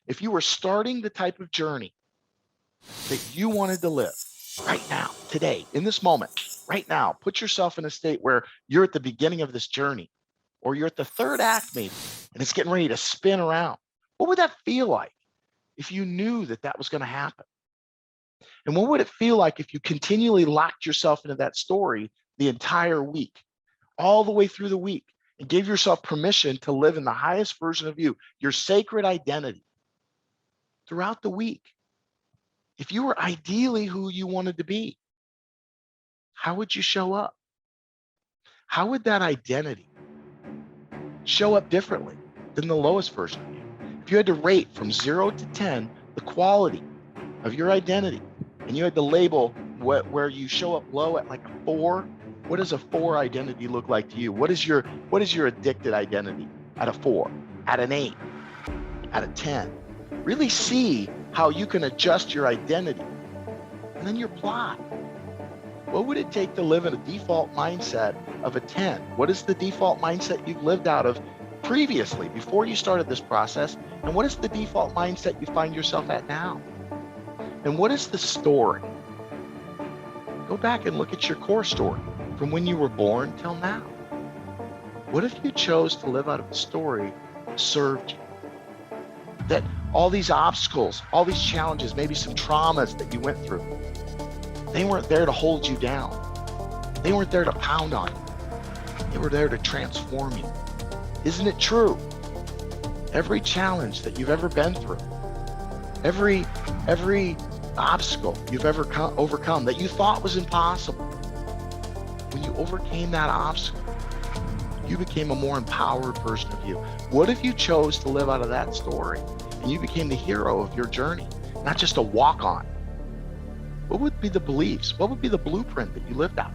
if you were starting the type of journey that you wanted to live right now, today, in this moment, right now, put yourself in a state where you're at the beginning of this journey, or you're at the third act maybe, and it's getting ready to spin around. What would that feel like if you knew that that was going to happen? And what would it feel like if you continually locked yourself into that story the entire week, all the way through the week, and gave yourself permission to live in the highest version of you, your sacred identity throughout the week? If you were ideally who you wanted to be, how would you show up? How would that identity show up differently than the lowest version of you? If you had to rate from 0 to 10 the quality of your identity, and you had to label where you show up low at like a 4, what does a 4 identity look like to you? What is your addicted identity at a 4, at an 8, at a 10? Really see how you can adjust your identity, and then your plot. What would it take to live in a default mindset of a 10? What is the default mindset you've lived out of previously before you started this process? And what is the default mindset you find yourself at now? And what is the story? Go back and look at your core story from when you were born till now. What if you chose to live out of a story that served you? That all these obstacles, all these challenges, maybe some traumas that you went through, they weren't there to hold you down. They weren't there to pound on you. They were there to transform you. Isn't it true? Every challenge that you've ever been through, every obstacle you've ever overcome that you thought was impossible, when you overcame that obstacle, you became a more empowered version of you. What if you chose to live out of that story and you became the hero of your journey, not just a walk-on? What would be the beliefs? What would be the blueprint that you lived out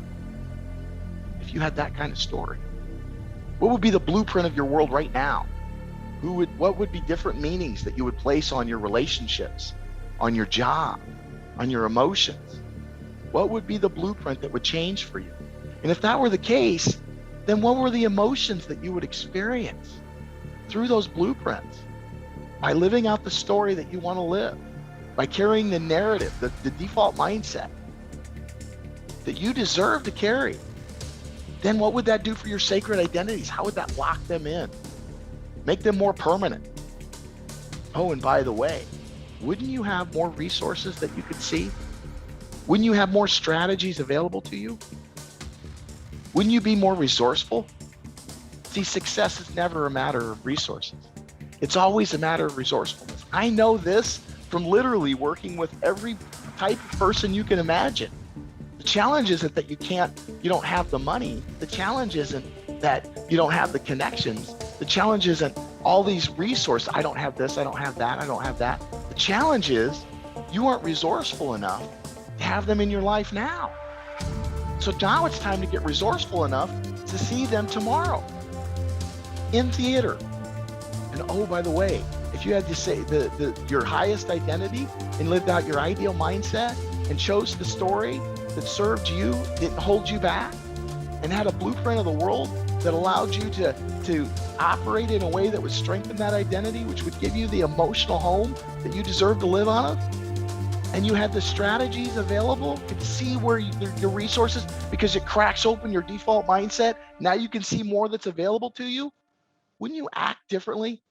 if you had that kind of story? What would be the blueprint of your world right now? What would be different meanings that you would place on your relationships, on your job, on your emotions? What would be the blueprint that would change for you? And if that were the case, then what were the emotions that you would experience through those blueprints by living out the story that you want to live, by carrying the narrative, the default mindset that you deserve to carry? Then what would that do for your sacred identities? How would that lock them in? Make them more permanent? Oh, and by the way, wouldn't you have more resources that you could see? Wouldn't you have more strategies available to you? Wouldn't you be more resourceful? See, success is never a matter of resources. It's always a matter of resourcefulness. I know this from literally working with every type of person you can imagine. The challenge isn't that you don't have the money. The challenge isn't that you don't have the connections. The challenge isn't all these resources. I don't have this, I don't have that, I don't have that. The challenge is you aren't resourceful enough to have them in your life now. So now it's time to get resourceful enough to see them tomorrow in theater. And oh, by the way, if you had to say your highest identity and lived out your ideal mindset and chose the story that served you, didn't hold you back, and had a blueprint of the world that allowed you to operate in a way that would strengthen that identity, which would give you the emotional home that you deserve to live out of, and you had the strategies available, you could see where your resources, because it cracks open your default mindset. Now you can see more that's available to you. Wouldn't you act differently?